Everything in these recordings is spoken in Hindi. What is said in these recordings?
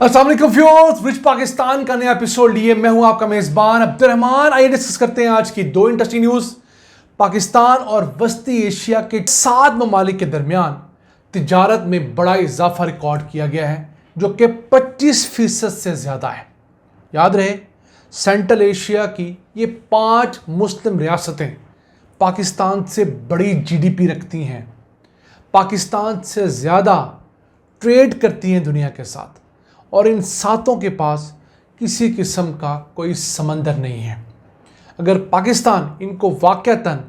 अस्सलाम वालेकुम व्यूअर्स, रिच पाकिस्तान का नया एपिसोड लिए मैं हूं आपका मेजबान अब्दुर्रहमान। आइए डिस्कस करते हैं आज की दो इंटरेस्टिंग न्यूज। पाकिस्तान और वस्ती एशिया के 7 ममालिक के दरमियान तिजारत में बड़ा इजाफा रिकॉर्ड किया गया है, जो कि 25% से ज़्यादा है। याद रहे, सेंट्रल एशिया की ये 5 मुस्लिम रियासतें पाकिस्तान से बड़ी जीडीपी रखती हैं, पाकिस्तान से ज़्यादा ट्रेड करती हैं दुनिया के साथ, और इन सातों के पास किसी किस्म का कोई समंदर नहीं है। अगर पाकिस्तान इनको वाक़तन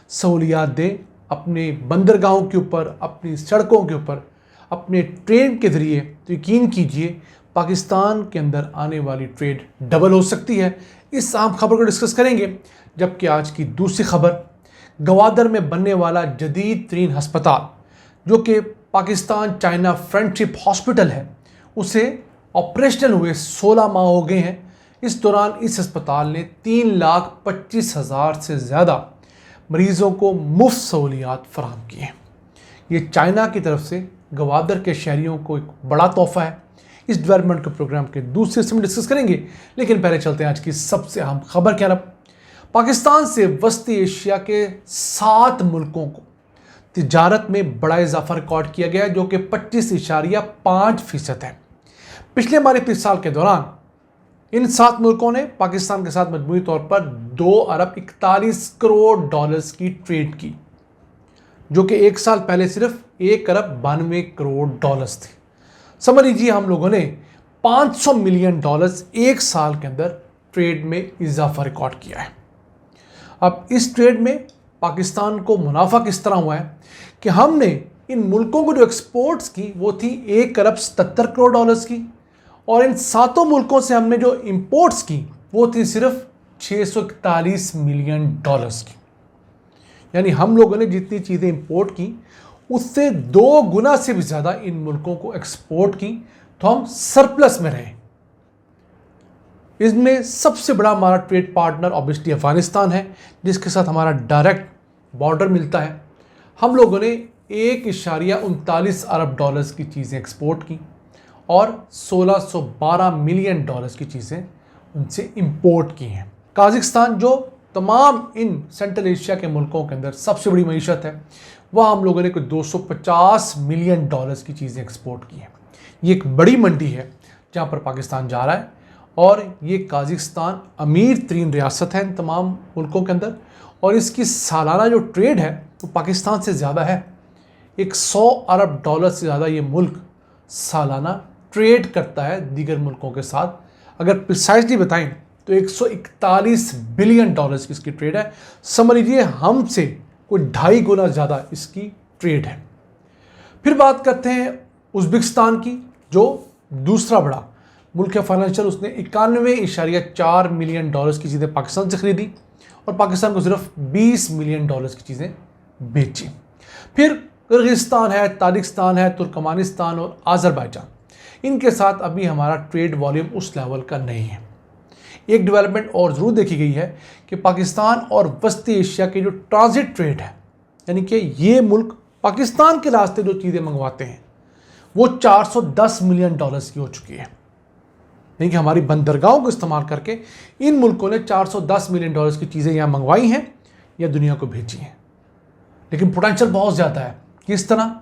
सहूलियात दे अपने बंदरगाहों के ऊपर, अपनी सड़कों के ऊपर, अपने ट्रेन के ज़रिए, तो यकीन कीजिए पाकिस्तान के अंदर आने वाली ट्रेड डबल हो सकती है। इस अहम खबर को डिस्कस करेंगे। जबकि आज की दूसरी खबर, गवादर में बनने वाला जदीद तरीन हस्पताल, जो कि पाकिस्तान चाइना फ्रेंडशिप हॉस्पिटल है, उसे ऑपरेशनल हुए 16 माह हो गए हैं। इस दौरान इस अस्पताल ने 3,25,000 से ज़्यादा मरीज़ों को मुफ्त सहूलियात फराहम की हैं। ये चाइना की तरफ से गवादर के शहरियों को एक बड़ा तोहफ़ा है। इस डेवलपमेंट के प्रोग्राम के दूसरे हिस्से में डिस्कस करेंगे, लेकिन पहले चलते हैं आज की सबसे अहम खबर की तरफ। पाकिस्तान से वस्ती एशिया के 7 मुल्कों को तिजारत में बड़ा इजाफा रिकॉर्ड किया गया है, जो कि 25.5% है। पिछले माली साल के दौरान इन 7 मुल्कों ने पाकिस्तान के साथ मजमूई तौर पर 2 अरब 41 करोड़ डॉलर्स की ट्रेड की, जो कि एक साल पहले सिर्फ 1 अरब 92 करोड़ डॉलर्स थी। समझ लीजिए हम लोगों ने 500 मिलियन डॉलर्स एक साल के अंदर ट्रेड में इजाफा रिकॉर्ड किया है। अब इस ट्रेड में पाकिस्तान को मुनाफा किस तरह हुआ है कि हमने इन मुल्कों को जो एक्सपोर्ट्स की वो थी 1 अरब 77 करोड़ डॉलर्स की, और इन 7 मुल्कों से हमने जो इंपोर्ट्स की वो थी सिर्फ 641 मिलियन डॉलर्स की। यानी हम लोगों ने जितनी चीज़ें इंपोर्ट की उससे 2 गुना से भी ज़्यादा इन मुल्कों को एक्सपोर्ट की, तो हम सरप्लस में रहे। इसमें सबसे बड़ा हमारा ट्रेड पार्टनर ऑब्वियसली अफगानिस्तान है, जिसके साथ हमारा डायरेक्ट बॉर्डर मिलता है। हम लोगों ने 1.39 अरब डॉलर्स की चीज़ें एक्सपोर्ट की और 1612 मिलियन डॉलर्स की चीज़ें उनसे इंपोर्ट की हैं। काज़ाकिस्तान, जो तमाम इन सेंट्रल एशिया के मुल्कों के अंदर सबसे बड़ी मईशत है, वह हम लोगों ने कोई 250 मिलियन डॉलर्स की चीज़ें एक्सपोर्ट की हैं। ये एक बड़ी मंडी है जहाँ पर पाकिस्तान जा रहा है, और ये काज़ाकिस्तान अमीर तरीन रियासत है इन तमाम मुल्कों के अंदर, और इसकी सालाना जो ट्रेड है वो पाकिस्तान से ज़्यादा है। 100 अरब डॉलर से ज़्यादा ये मुल्क सालाना ट्रेड करता है दीगर मुल्कों के साथ। अगर प्रिसाइजली बताएं तो 141 बिलियन डॉलर्स की इसकी ट्रेड है। समझ लीजिए हमसे कोई 2.5 गुना ज़्यादा इसकी ट्रेड है। फिर बात करते हैं उज़्बेकिस्तान की, जो दूसरा बड़ा मुल्क है फाइनेंशियल। उसने 91.4 मिलियन डॉलर्स की चीज़ें पाकिस्तान से खरीदी और पाकिस्तान को सिर्फ 20 मिलियन डॉलर्स की चीज़ें बेची। फिर किर्गिस्तान है, ताजिकिस्तान है, तुर्कमानिस्तान और आज़रबाईजान। इनके साथ अभी हमारा ट्रेड वॉल्यूम उस लेवल का नहीं है। एक डेवलपमेंट और ज़रूर देखी गई है कि पाकिस्तान और वस्ती एशिया के जो ट्रांजिट ट्रेड है, यानी कि ये मुल्क पाकिस्तान के रास्ते जो चीज़ें मंगवाते हैं, वो 410 मिलियन डॉलर्स की हो चुकी है। यानी कि हमारी बंदरगाहों को इस्तेमाल करके इन मुल्कों ने 410 मिलियन डॉलर्स की चीज़ें यहाँ मंगवाई हैं या दुनिया को भेजी हैं। लेकिन पोटेंशियल बहुत ज़्यादा है। किस तरह?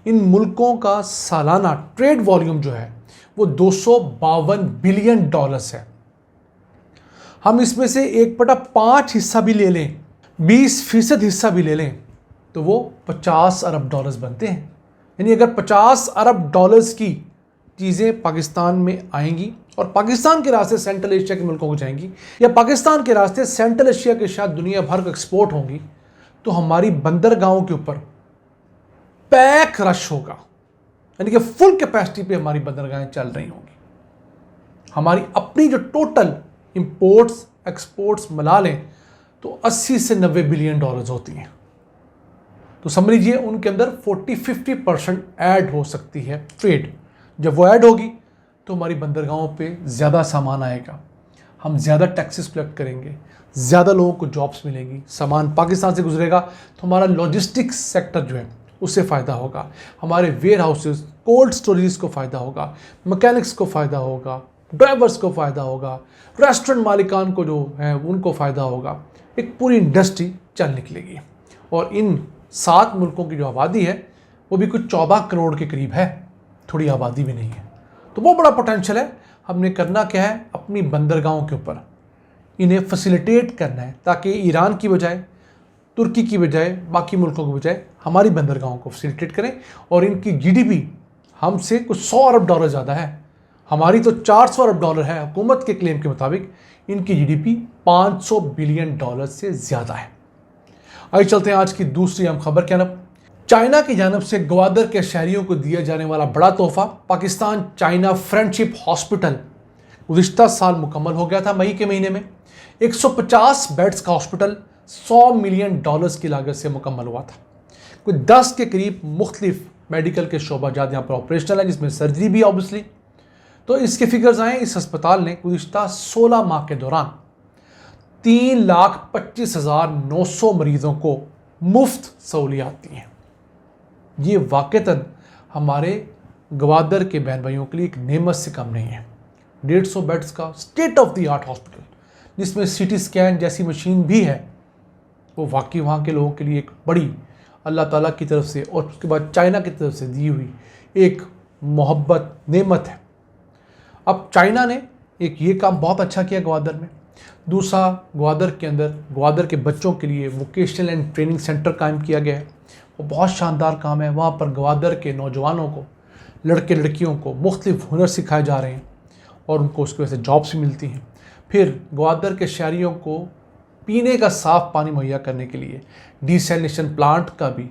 इन मुल्कों का सालाना ट्रेड वॉल्यूम जो है वो 252 बिलियन डॉलर्स है। हम इसमें से 1/5 हिस्सा भी ले लें, 20% हिस्सा भी ले लें, तो वो 50 अरब डॉलर्स बनते हैं। यानी अगर 50 अरब डॉलर्स की चीज़ें पाकिस्तान में आएंगी और पाकिस्तान के रास्ते सेंट्रल एशिया के मुल्कों को जाएंगी, या पाकिस्तान के रास्ते सेंट्रल एशिया के साथ दुनिया भर को एक्सपोर्ट होंगी, तो हमारी बंदरगाहों के ऊपर पैक रश होगा। यानी कि फुल कैपेसिटी पे हमारी बंदरगाहें चल रही होंगी। हमारी अपनी जो टोटल इंपोर्ट्स एक्सपोर्ट्स मिला लें तो 80 से 90 बिलियन डॉलर्स होती हैं। तो समझ लीजिए उनके अंदर 40-50% ऐड हो सकती है ट्रेड। जब वो ऐड होगी तो हमारी बंदरगाहों पे ज़्यादा सामान आएगा, हम ज़्यादा टैक्सेस कलेक्ट करेंगे, ज़्यादा लोगों को जॉब्स मिलेंगी, सामान पाकिस्तान से गुजरेगा, तो हमारा लॉजिस्टिक्स सेक्टर जो है उससे फ़ायदा होगा, हमारे वेयर हाउसेस, कोल्ड स्टोरेज को फ़ायदा होगा, मैकेनिक्स को फ़ायदा होगा, ड्राइवर्स को फ़ायदा होगा, रेस्टोरेंट मालिकान को जो है उनको फ़ायदा होगा। एक पूरी इंडस्ट्री चल निकलेगी। और इन 7 मुल्कों की जो आबादी है वो भी कुछ 14 करोड़ के करीब है, थोड़ी आबादी भी नहीं है। तो वो बड़ा पोटेंशियल है। हमने करना क्या है, अपनी बंदरगाहों के ऊपर इन्हें फैसिलिटेट करना है ताकि ईरान की बजाय, तुर्की की बजाय, बाकी मुल्कों की बजाय हमारी बंदरगाहों को फैसिलिटेट करें। और इनकी जीडीपी हमसे कुछ 100 अरब डॉलर ज़्यादा है, हमारी तो 400 अरब डॉलर है। हुकूमत के क्लेम के मुताबिक इनकी जीडीपी 500 बिलियन डॉलर से ज़्यादा है। आइए चलते हैं आज की दूसरी अहम खबर की जानब। चाइना की जानब से ग्वादर के शहरियों को दिया जाने वाला बड़ा तोहफा, पाकिस्तान चाइना फ्रेंडशिप हॉस्पिटल गुज़िश्ता साल मुकम्मल हो गया था मई के महीने में। 150 बेड्स का हॉस्पिटल 100 मिलियन डॉलर्स की लागत से मुकम्मल हुआ था। कुछ 10 के करीब मुख्तलिफ मेडिकल के शोबाजात यहाँ पर ऑपरेशनल है, जिसमें सर्जरी भी ऑब्वियसली। तो इसके फिगर्स आए, इस अस्पताल ने गुज़िश्ता 16 माह के दौरान 3,25,900 मरीज़ों को मुफ्त सहूलियात दी हैं। ये वाक़तन हमारे ग्वादर के बहन भाइयों के लिए एक नेमत से कम नहीं है। 150 बेड्स का state of the art hospital, जिसमें सीटी स्कैन जैसी मशीन भी है, वो वाकई वहाँ के लोगों के लिए एक बड़ी अल्लाह ताला की तरफ से और उसके बाद चाइना की तरफ से दी हुई एक मोहब्बत नेमत है। अब चाइना ने एक ये काम बहुत अच्छा किया ग्वादर में। दूसरा, ग्वादर के अंदर ग्वादर के बच्चों के लिए वोकेशनल एंड ट्रेनिंग सेंटर कायम किया गया है। वो बहुत शानदार काम है। वहाँ पर ग्वादर के नौजवानों को, लड़के लड़कियों को मुख्तलिफ हुनर सिखाए जा रहे हैं और उनको उसकी वजह से जॉब्स भी मिलती हैं। फिर ग्वादर के शहरियों को पीने का साफ़ पानी मुहैया करने के लिए डिसैलिनेशन प्लांट का भी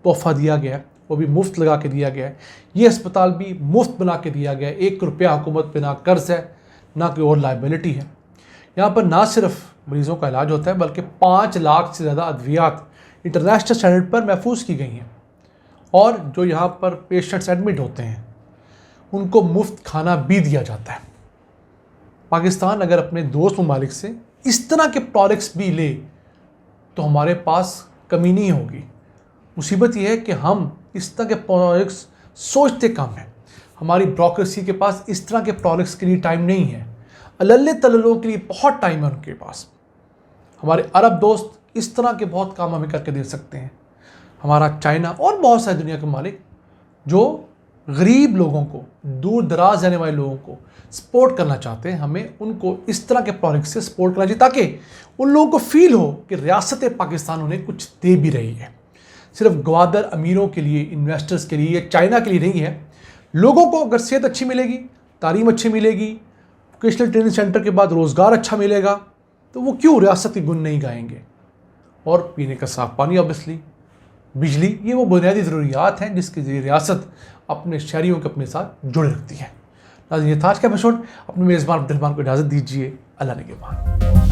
तोहफा दिया गया है, वो भी मुफ्त लगा के दिया गया है। ये अस्पताल भी मुफ्त बना के दिया गया है। 1 रुपया हुकूमत पे ना कर्ज है, ना कोई और लाइबिलिटी है। यहाँ पर ना सिर्फ मरीज़ों का इलाज होता है, बल्कि 5 लाख से ज़्यादा अद्वियात इंटरनेशनल स्टैंडर्ड पर महफूज की गई हैं। और जो यहाँ पर पेशेंट्स एडमिट होते हैं उनको मुफ्त खाना भी दिया जाता है। पाकिस्तान अगर अपने दोस्त ममालिक से इस तरह के प्रोडक्ट्स भी ले तो हमारे पास कमी नहीं होगी। मुसीबत यह है कि हम इस तरह के प्रोडक्ट्स सोचते कम हैं। हमारी ब्रोक्रेसी के पास इस तरह के प्रोडक्ट्स के लिए टाइम नहीं है। अल्ले तल्लों के लिए बहुत टाइम है उनके पास। हमारे अरब दोस्त इस तरह के बहुत काम हमें करके दे सकते हैं। हमारा चाइना और बहुत सारे दुनिया के मालिक जो गरीब लोगों को, दूर दराज जाने वाले लोगों को सपोर्ट करना चाहते हैं, हमें उनको इस तरह के प्रोजेक्ट से सपोर्ट करना चाहिए ताकि उन लोगों को फील हो कि रियासत पाकिस्तान उन्हें कुछ दे भी रही है। सिर्फ ग्वादर अमीरों के लिए, इन्वेस्टर्स के लिए या चाइना के लिए नहीं है। लोगों को अगर सेहत अच्छी मिलेगी, तालीम अच्छी मिलेगी, वोकेशनल ट्रेनिंग सेंटर के बाद रोज़गार अच्छा मिलेगा, तो वो क्यों रियासती गुन नहीं गाएंगे। और पीने का साफ़ पानी, ऑब्वियसली बिजली, ये वो बुनियादी ज़रूरियात हैं जिसके ज़रिए रियासत अपने शहरियों के अपने साथ जुड़े रखती है। नाज़रीन, ये था आज का एपिसोड। अपने मेज़बान अब्दुल रहमान को इजाज़त दीजिए। अल्लाह निगहबान।